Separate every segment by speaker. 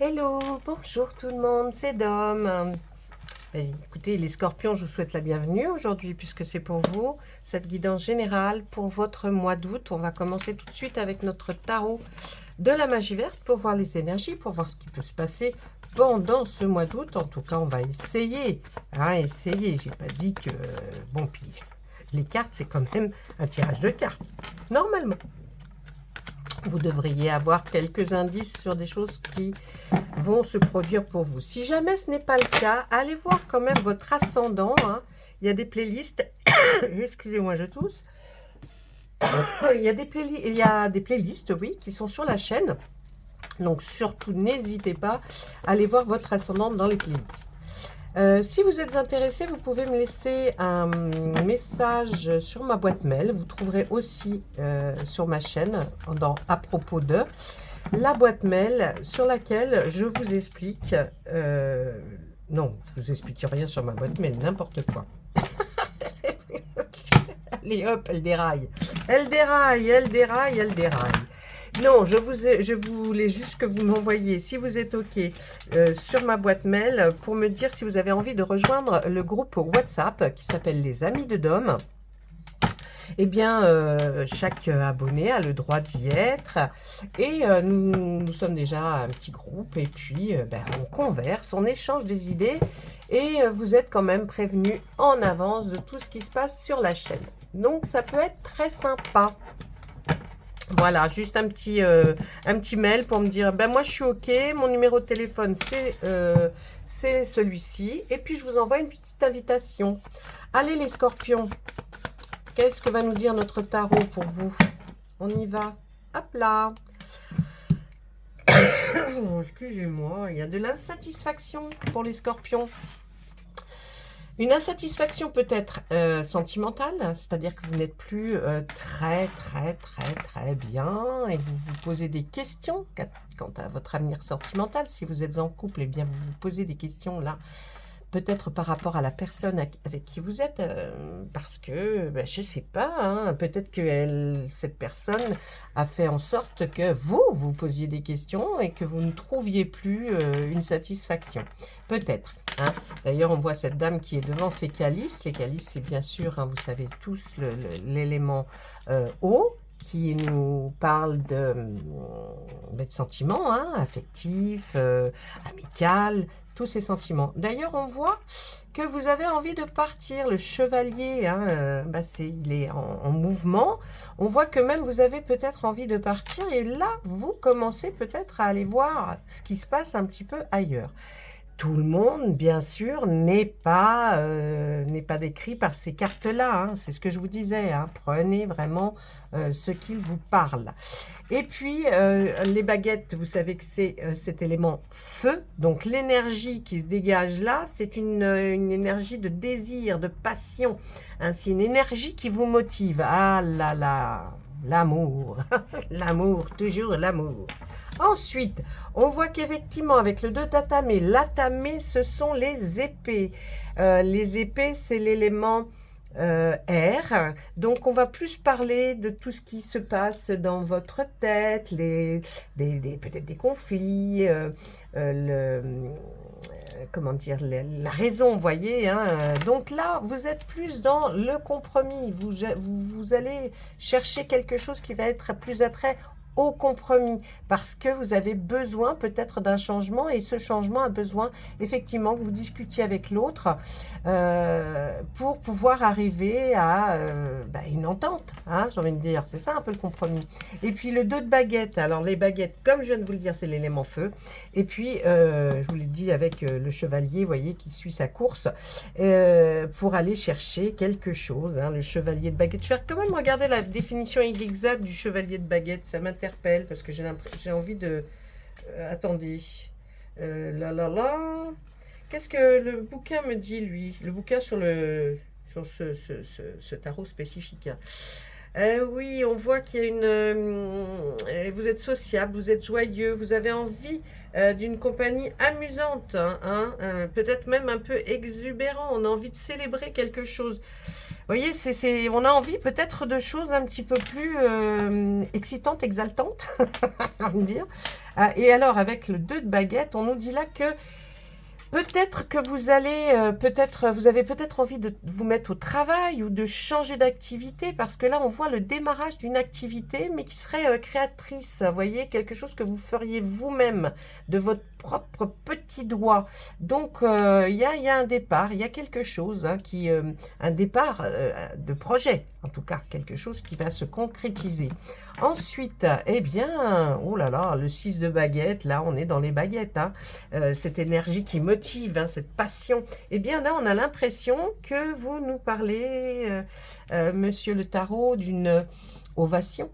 Speaker 1: Hello, bonjour tout le monde, c'est Dom. Écoutez, les scorpions, je vous souhaite la bienvenue aujourd'hui puisque c'est pour vous cette guidance générale pour votre mois d'août. On va commencer tout de suite avec notre tarot de la magie verte pour voir les énergies, pour voir ce qui peut se passer pendant ce mois d'août. En tout cas, on va essayer, essayer. J'ai pas dit que, bon, puis les cartes, c'est quand même un tirage de cartes, normalement. Vous devriez avoir quelques indices sur des choses qui vont se produire pour vous. Si jamais ce n'est pas le cas, allez voir quand même votre ascendant. Il y a des playlists. Excusez-moi, je tousse. Il y a des playlists, oui, qui sont sur la chaîne. Donc surtout, n'hésitez pas à aller voir votre ascendant dans les playlists. Si vous êtes intéressé, vous pouvez me laisser un message sur ma boîte mail. Vous trouverez aussi sur ma chaîne, à propos de la boîte mail sur laquelle je vous explique... non, je vous explique rien sur ma boîte mail, n'importe quoi. Allez hop, elle déraille. Elle déraille, elle déraille, elle déraille. Non, je voulais juste que vous m'envoyiez, si vous êtes OK, sur ma boîte mail pour me dire si vous avez envie de rejoindre le groupe WhatsApp qui s'appelle Les Amis de Dom. Eh bien, chaque abonné a le droit d'y être. Et nous sommes déjà un petit groupe. Et puis, on converse, on échange des idées. Et vous êtes quand même prévenus en avance de tout ce qui se passe sur la chaîne. Donc, ça peut être très sympa. Voilà, juste un petit mail pour me dire, moi je suis OK, mon numéro de téléphone c'est celui-ci. Et puis je vous envoie une petite invitation. Allez les scorpions, qu'est-ce que va nous dire notre tarot pour vous? On y va. Hop là. Excusez-moi, il y a de l'insatisfaction pour les scorpions. Une insatisfaction peut-être sentimentale, c'est-à-dire que vous n'êtes plus très bien et vous vous posez des questions quant à votre avenir sentimental. Si vous êtes en couple, eh bien vous vous posez des questions là, peut-être par rapport à la personne avec qui vous êtes, parce que, je ne sais pas, peut-être que cette personne a fait en sorte que vous posiez des questions et que vous ne trouviez plus une satisfaction. Peut-être. D'ailleurs, on voit cette dame qui est devant ses calices. Les calices, c'est bien sûr, vous savez tous, l'élément eau, qui nous parle de sentiments affectifs, amicaux, tous ces sentiments. D'ailleurs, on voit que vous avez envie de partir. Le chevalier, il est en mouvement. On voit que même vous avez peut-être envie de partir. Et là, vous commencez peut-être à aller voir ce qui se passe un petit peu ailleurs. Tout le monde, bien sûr, n'est pas décrit par ces cartes-là. C'est ce que je vous disais. Prenez vraiment ce qu'il vous parle. Et puis, les baguettes, vous savez que c'est cet élément feu. Donc, l'énergie qui se dégage là, c'est une énergie de désir, de passion. C'est une énergie qui vous motive. Ah là là, l'amour. L'amour, toujours l'amour. Ensuite, on voit qu'effectivement, avec le 2 d'atamé, l'atamé, ce sont les épées. Les épées, c'est l'élément air. Donc, on va plus parler de tout ce qui se passe dans votre tête, peut-être des conflits, comment dire, la raison, vous voyez. Donc là, vous êtes plus dans le compromis. Vous allez chercher quelque chose qui va être plus attrait au compromis, parce que vous avez besoin peut-être d'un changement, et ce changement a besoin effectivement que vous discutiez avec l'autre pour pouvoir arriver à une entente, j'ai envie de dire, c'est ça un peu le compromis. Et puis le 2 de baguette, alors les baguettes, comme je viens de vous le dire, c'est l'élément feu, et puis je vous l'ai dit avec le chevalier, vous voyez, qui suit sa course pour aller chercher quelque chose, le chevalier de baguette. Je vais quand même regarder la définition exacte du chevalier de baguette, ça m'intéresse parce que j'ai envie de... attendez. Qu'est-ce que le bouquin me dit, lui? Le bouquin sur ce tarot spécifique. Oui, on voit qu'il y a vous êtes sociable, vous êtes joyeux, vous avez envie d'une compagnie amusante, peut-être même un peu exubérant. On a envie de célébrer quelque chose. Vous voyez, on a envie peut-être de choses un petit peu plus excitantes, exaltantes, on va dire. Ah, et alors, avec le 2 de baguette, on nous dit là que peut-être que vous allez, vous avez peut-être envie de vous mettre au travail ou de changer d'activité, parce que là, on voit le démarrage d'une activité, mais qui serait créatrice. Vous voyez, quelque chose que vous feriez vous-même, de votre propre petit doigt. Donc, il y a un départ, il y a quelque chose hein, un départ de projet, en tout cas, quelque chose qui va se concrétiser. Ensuite, eh bien, oh là là, le 6 de baguette, là, on est dans les baguettes, hein, cette énergie qui motive, hein, cette passion. Eh bien, là, on a l'impression que vous nous parlez, Monsieur le Tarot, d'une ovation,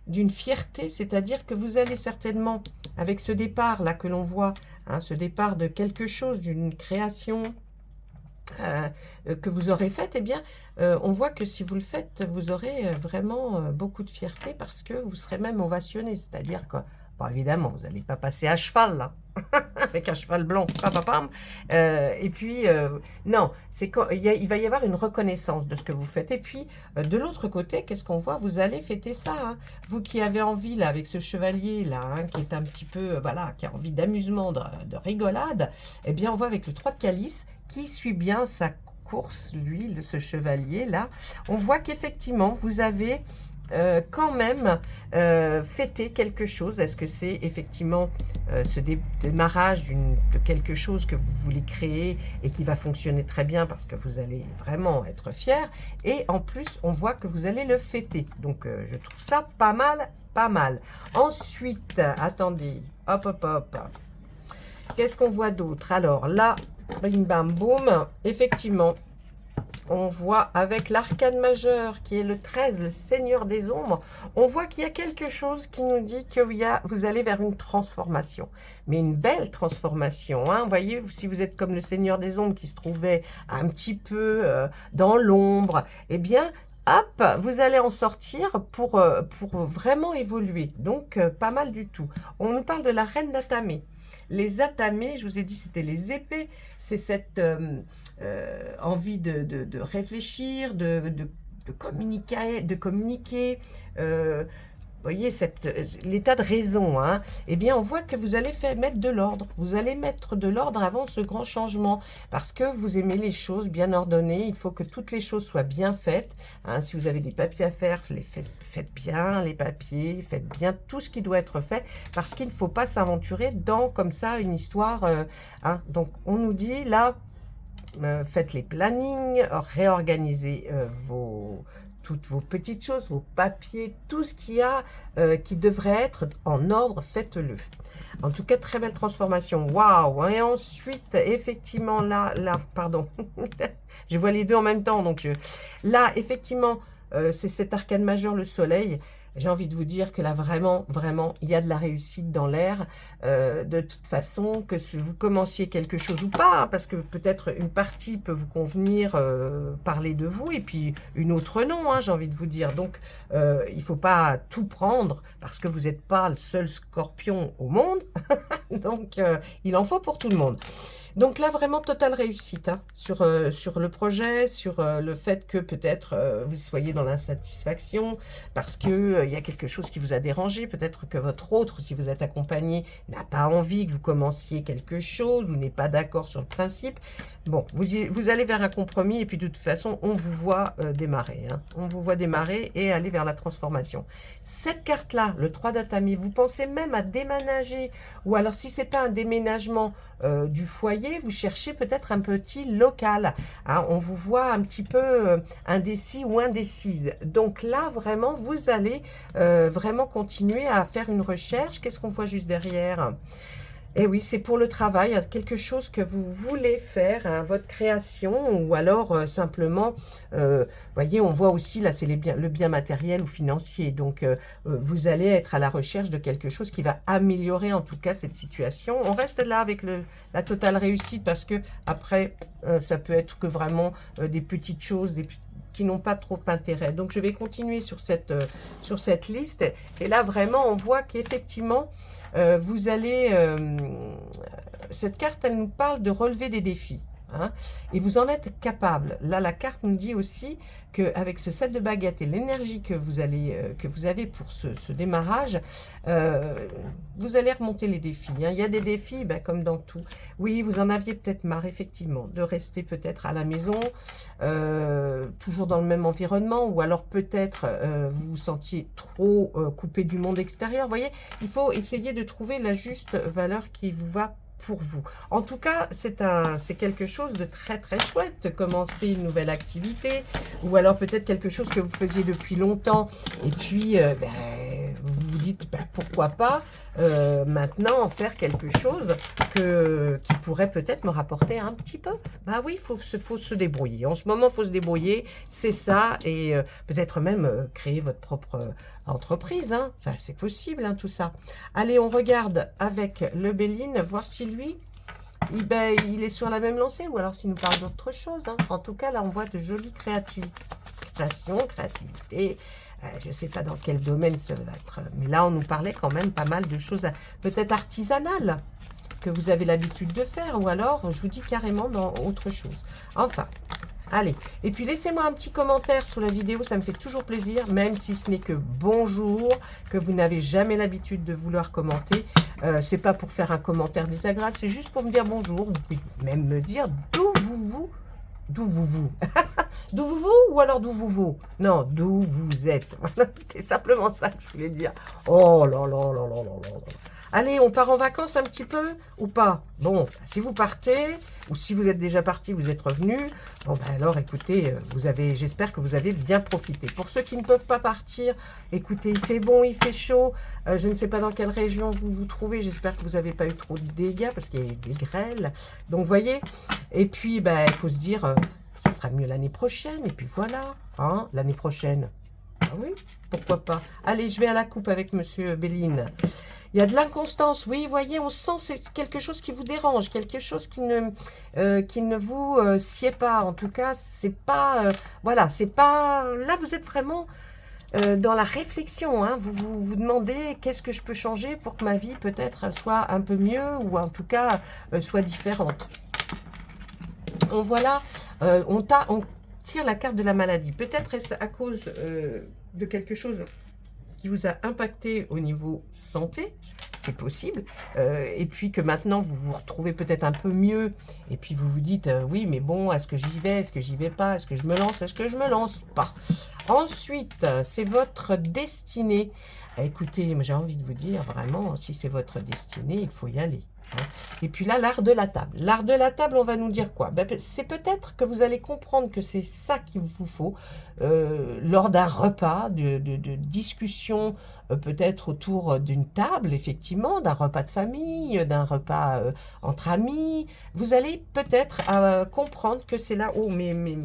Speaker 1: d'une fierté, c'est-à-dire que vous allez certainement, avec ce départ-là que l'on voit, hein, ce départ de quelque chose, d'une création, que vous aurez faite, eh bien, on voit que si vous le faites, vous aurez vraiment beaucoup de fierté parce que vous serez même ovationné. C'est-à-dire que, bon, évidemment, vous n'allez pas passer à cheval, là, avec un cheval blanc, pam, pam, pam. Et puis, non, il va y avoir une reconnaissance de ce que vous faites. Et puis, de l'autre côté, qu'est-ce qu'on voit? Vous allez fêter ça, hein. Vous qui avez envie, là, avec ce chevalier, là, hein, qui est un petit peu, voilà, qui a envie d'amusement, de rigolade, eh bien, on voit avec le 3 de calice, qui suit bien sa course, lui, ce chevalier-là, on voit qu'effectivement, vous avez quand même fêté quelque chose. Est-ce que c'est effectivement ce démarrage de quelque chose que vous voulez créer et qui va fonctionner très bien parce que vous allez vraiment être fier, et en plus, on voit que vous allez le fêter. Donc, je trouve ça pas mal, pas mal. Ensuite, attendez, hop, hop, hop. Qu'est-ce qu'on voit d'autre? Alors là, bim bam boum, effectivement, on voit avec l'arcane majeur qui est le 13, le Seigneur des Ombres, on voit qu'il y a quelque chose qui nous dit que vous allez vers une transformation. Mais une belle transformation. Hein. Vous voyez, si vous êtes comme le Seigneur des Ombres qui se trouvait un petit peu dans l'ombre, eh bien, hop, vous allez en sortir pour vraiment évoluer. Donc, pas mal du tout. On nous parle de la reine d'Atamé. Les atamés, je vous ai dit, c'était les épées. C'est cette envie de réfléchir, de communiquer. Vous voyez, l'état de raison. Hein. Eh bien, on voit que vous allez mettre de l'ordre. Vous allez mettre de l'ordre avant ce grand changement. Parce que vous aimez les choses bien ordonnées. Il faut que toutes les choses soient bien faites. Hein. Si vous avez des papiers à faire, faites bien les papiers. Faites bien tout ce qui doit être fait. Parce qu'il ne faut pas s'aventurer dans, comme ça, une histoire. Hein. Donc, on nous dit, là, faites les plannings, réorganisez toutes vos petites choses, vos papiers, tout ce qu'il y a qui devrait être en ordre, faites-le. En tout cas, très belle transformation. Waouh! Et ensuite, effectivement, là, pardon, je vois les deux en même temps. Donc, là, effectivement, c'est cet arcane majeur, le soleil. J'ai envie de vous dire que là, vraiment, vraiment, il y a de la réussite dans l'air. De toute façon, que vous commenciez quelque chose ou pas, hein, parce que peut-être une partie peut vous convenir, parler de vous, et puis une autre non, hein, j'ai envie de vous dire. Donc, il ne faut pas tout prendre, parce que vous n'êtes pas le seul scorpion au monde. Donc, il en faut pour tout le monde. Donc là, vraiment, totale réussite hein, sur le projet, sur le fait que peut-être vous soyez dans l'insatisfaction parce qu'il y a quelque chose qui vous a dérangé. Peut-être que votre autre, si vous êtes accompagné, n'a pas envie que vous commenciez quelque chose ou n'est pas d'accord sur le principe. Bon, vous allez vers un compromis et puis de toute façon, on vous voit démarrer. Hein. On vous voit démarrer et aller vers la transformation. Cette carte-là, le 3 d'Atami, vous pensez même à déménager, ou alors si ce n'est pas un déménagement du foyer, vous cherchez peut-être un petit local. Hein. On vous voit un petit peu indécis ou indécise. Donc là, vraiment, vous allez vraiment continuer à faire une recherche. Qu'est-ce qu'on voit juste derrière ? Et oui, c'est pour le travail, quelque chose que vous voulez faire, hein, votre création, ou alors simplement, voyez, on voit aussi, là, c'est le bien matériel ou financier. Donc, vous allez être à la recherche de quelque chose qui va améliorer, en tout cas, cette situation. On reste là avec la totale réussite, parce que après, ça peut être que vraiment des petites choses, qui n'ont pas trop d'intérêt. Donc, je vais continuer sur cette liste. Et là, vraiment, on voit qu'effectivement, vous allez... cette carte, elle nous parle de relever des défis. hein, et vous en êtes capable. Là, la carte nous dit aussi qu'avec ce 7 de baguette et l'énergie que vous avez pour ce démarrage, vous allez remonter les défis. Hein. Il y a des défis, ben, comme dans tout. Oui, vous en aviez peut-être marre, effectivement, de rester peut-être à la maison, toujours dans le même environnement, ou alors peut-être vous vous sentiez trop coupé du monde extérieur. Vous voyez, il faut essayer de trouver la juste valeur qui vous va pour vous. En tout cas, c'est quelque chose de très très chouette de commencer une nouvelle activité, ou alors peut-être quelque chose que vous faisiez depuis longtemps, et puis vous vous dites pourquoi pas maintenant en faire quelque chose qui pourrait peut-être me rapporter un petit peu. Bah oui, faut se débrouiller. En ce moment, il faut se débrouiller, c'est ça, et peut-être même créer votre propre entreprise, hein. Ça, c'est possible, hein, tout ça. Allez, on regarde avec le Béline, voir si lui, il est sur la même lancée, ou alors s'il nous parle d'autre chose. Hein. En tout cas, là, on voit de jolies créativité. Je ne sais pas dans quel domaine ça va être, mais là, on nous parlait quand même pas mal de choses, peut-être artisanales, que vous avez l'habitude de faire, ou alors, je vous dis carrément dans autre chose. Enfin, allez, et puis laissez-moi un petit commentaire sous la vidéo, ça me fait toujours plaisir, même si ce n'est que bonjour, que vous n'avez jamais l'habitude de vouloir commenter. C'est pas pour faire un commentaire désagréable, c'est juste pour me dire bonjour. Vous pouvez même me dire d'où vous d'où vous ou alors d'où vous non, d'où vous êtes. Voilà, c'est simplement ça que je voulais dire. Oh là là là là là là là. Allez, on part en vacances un petit peu ou pas? Bon, si vous partez, ou si vous êtes déjà parti, vous êtes revenu, bon ben alors écoutez, j'espère que vous avez bien profité. Pour ceux qui ne peuvent pas partir, écoutez, il fait bon, il fait chaud, je ne sais pas dans quelle région vous vous trouvez, j'espère que vous n'avez pas eu trop de dégâts, parce qu'il y a eu des grêles, donc vous voyez, et puis ben, il faut se dire, ça sera mieux l'année prochaine, et puis voilà, hein, l'année prochaine, ah oui, pourquoi pas. Allez, je vais à la coupe avec Monsieur Béline. Il y a de l'inconstance, oui, vous voyez, on sent c'est quelque chose qui vous dérange, quelque chose qui ne vous sied pas. En tout cas, c'est pas, voilà, c'est pas, là vous êtes vraiment dans la réflexion, hein. Vous demandez qu'est-ce que je peux changer pour que ma vie peut-être soit un peu mieux, ou en tout cas soit différente. Donc voilà, on tire la carte de la maladie. Peut-être est-ce à cause de quelque chose qui vous a impacté au niveau santé, c'est possible, et puis que maintenant vous vous retrouvez peut-être un peu mieux, et puis vous vous dites, oui mais bon, est-ce que j'y vais, est-ce que j'y vais pas, est-ce que je me lance, est-ce que je me lance pas. Ensuite, c'est votre destinée. Écoutez, j'ai envie de vous dire, vraiment, si c'est votre destinée, il faut y aller. Et puis là, l'art de la table. L'art de la table, on va nous dire quoi? Ben, c'est peut-être que vous allez comprendre que c'est ça qu'il vous faut lors d'un repas, de discussion, peut-être autour d'une table, effectivement, d'un repas de famille, d'un repas entre amis. Vous allez peut-être comprendre que c'est là où mes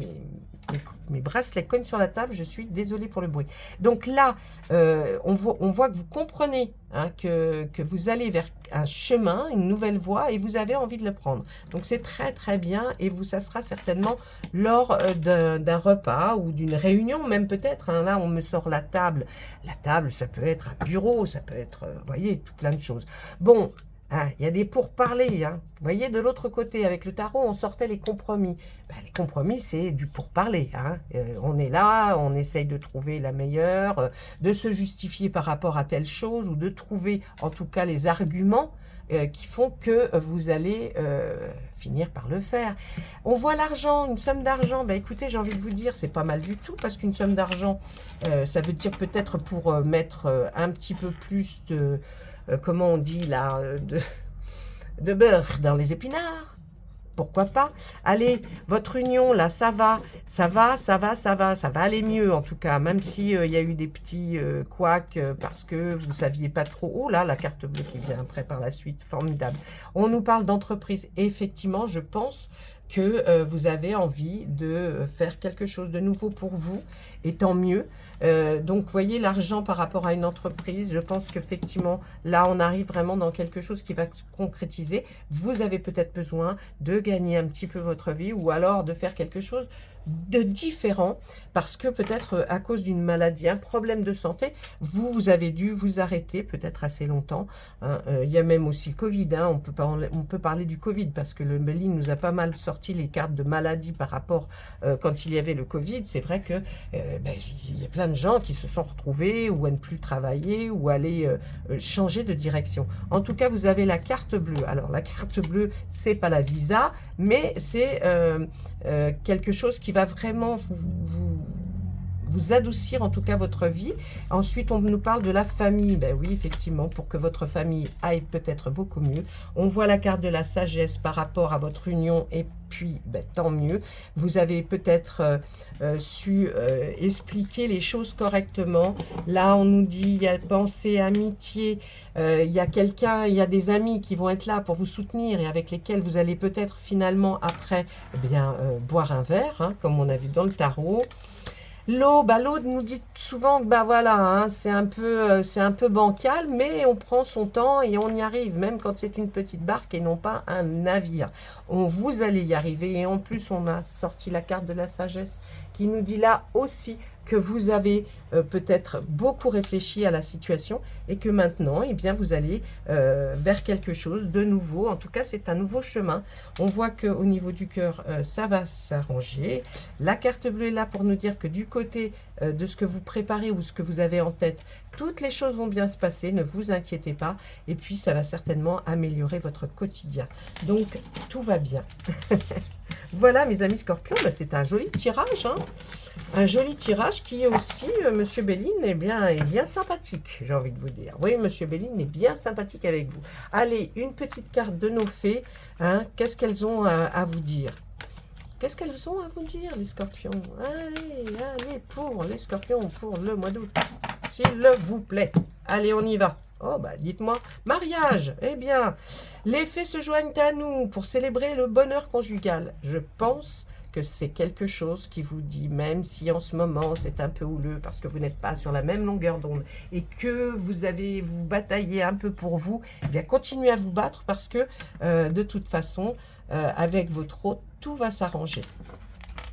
Speaker 1: bracelets cognent sur la table, je suis désolée pour le bruit. Donc là, on voit que vous comprenez, hein, que vous allez vers un chemin, une nouvelle voie, et vous avez envie de le prendre. Donc c'est très très bien, et ça sera certainement lors d'un repas ou d'une réunion, même peut-être. Hein, là, on me sort la table. La table, ça peut être un bureau, ça peut être, vous voyez, tout plein de choses. Bon, ah, il y a des pourparlers, hein. Vous voyez, de l'autre côté, avec le tarot, on sortait les compromis. Ben, les compromis, c'est du pourparler, hein. On est là, on essaye de trouver la meilleure, de se justifier par rapport à telle chose, ou de trouver, en tout cas, les arguments qui font que vous allez finir par le faire. On voit l'argent, une somme d'argent. Ben, écoutez, j'ai envie de vous dire, c'est pas mal du tout, parce qu'une somme d'argent, ça veut dire peut-être pour mettre un petit peu plus de... comment on dit là, de beurre dans les épinards, pourquoi pas. Allez, votre union là, ça va aller mieux en tout cas, même si il y a eu des petits couacs parce que vous saviez pas trop. Oh là, la carte bleue qui vient après par la suite, formidable. On nous parle d'entreprise, effectivement, je pense que vous avez envie de faire quelque chose de nouveau pour vous, et tant mieux. Donc, vous voyez, l'argent par rapport à une entreprise, je pense qu'effectivement, là, on arrive vraiment dans quelque chose qui va se concrétiser. Vous avez peut-être besoin de gagner un petit peu votre vie, ou alors de faire quelque chose de différent, parce que peut-être à cause d'une maladie, un problème de santé, vous avez dû vous arrêter peut-être assez longtemps. Hein. Il y a même aussi le Covid, hein. On peut parler du Covid, parce que le Béline nous a pas mal sorti les cartes de maladie par rapport quand il y avait le Covid. C'est vrai que il y a plein de gens qui se sont retrouvés ou à ne plus travailler ou aller changer de direction. En tout cas, vous avez la carte bleue. Alors la carte bleue, c'est pas la visa, mais c'est quelque chose qui va vraiment vous adoucir en tout cas votre vie. Ensuite, on nous parle de la famille. Ben oui, effectivement, pour que votre famille aille peut-être beaucoup mieux. On voit la carte de la sagesse par rapport à votre union et puis, ben, tant mieux. Vous avez peut-être su expliquer les choses correctement. Là, on nous dit, il y a pensée, amitié, il y a quelqu'un, il y a des amis qui vont être là pour vous soutenir et avec lesquels vous allez peut-être finalement après, eh bien, boire un verre, hein, comme on a vu dans le tarot. L'eau, bah, l'eau nous dit souvent que bah, voilà, hein, c'est un peu bancal, mais on prend son temps et on y arrive, même quand c'est une petite barque et non pas un navire. Vous allez y arriver et en plus on a sorti la carte de la sagesse qui nous dit là aussi que vous avez peut-être beaucoup réfléchi à la situation et que maintenant, eh bien, vous allez vers quelque chose de nouveau. En tout cas, c'est un nouveau chemin. On voit qu'au niveau du cœur, ça va s'arranger. La carte bleue est là pour nous dire que du côté de ce que vous préparez ou ce que vous avez en tête, toutes les choses vont bien se passer, ne vous inquiétez pas. Et puis, ça va certainement améliorer votre quotidien. Donc, tout va bien. Voilà, mes amis scorpions, bah, c'est un joli tirage, hein. Un joli tirage qui est aussi, Monsieur Béline est bien sympathique, j'ai envie de vous dire. Oui, Monsieur Béline est bien sympathique avec vous. Allez, une petite carte de nos fées. Hein, qu'est-ce qu'elles ont à vous dire? Qu'est-ce qu'elles ont à vous dire, les scorpions? Allez, pour les scorpions, pour le mois d'août. S'il vous plaît. Allez, on y va. Oh, bah, dites-moi. Mariage. Eh bien, les fées se joignent à nous pour célébrer le bonheur conjugal. Je pense que c'est quelque chose qui vous dit, même si en ce moment c'est un peu houleux parce que vous n'êtes pas sur la même longueur d'onde et que vous bataillez un peu pour vous, eh bien continuez à vous battre parce que de toute façon, avec votre hôte, tout va s'arranger.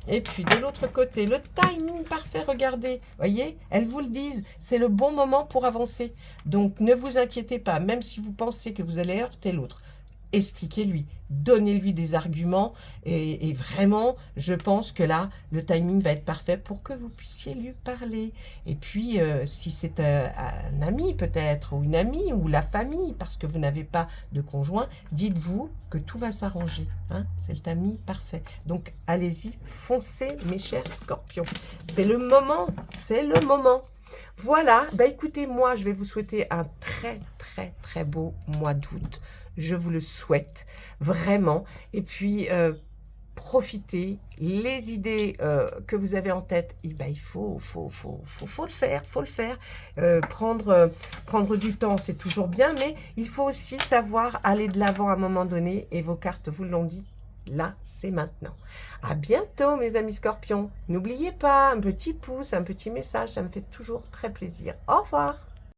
Speaker 1: Et puis de l'autre côté, le timing parfait, regardez, voyez, elles vous le disent, c'est le bon moment pour avancer. Donc ne vous inquiétez pas, même si vous pensez que vous allez heurter l'autre, expliquez-lui, donnez-lui des arguments et vraiment, je pense que là, le timing va être parfait pour que vous puissiez lui parler. Et puis, si c'est un ami peut-être, ou une amie, ou la famille, parce que vous n'avez pas de conjoint, dites-vous que tout va s'arranger. Hein, c'est le timing parfait. Donc, allez-y, foncez, mes chers scorpions. C'est le moment, c'est le moment. Voilà, bah écoutez, moi, je vais vous souhaiter un très, très, très beau mois d'août. Je vous le souhaite vraiment. Et puis, profitez. Les idées que vous avez en tête, eh ben, il faut le faire. Prendre du temps, c'est toujours bien, mais il faut aussi savoir aller de l'avant à un moment donné. Et vos cartes vous l'ont dit. Là, c'est maintenant. À bientôt, mes amis scorpions. N'oubliez pas, un petit pouce, un petit message, ça me fait toujours très plaisir. Au revoir.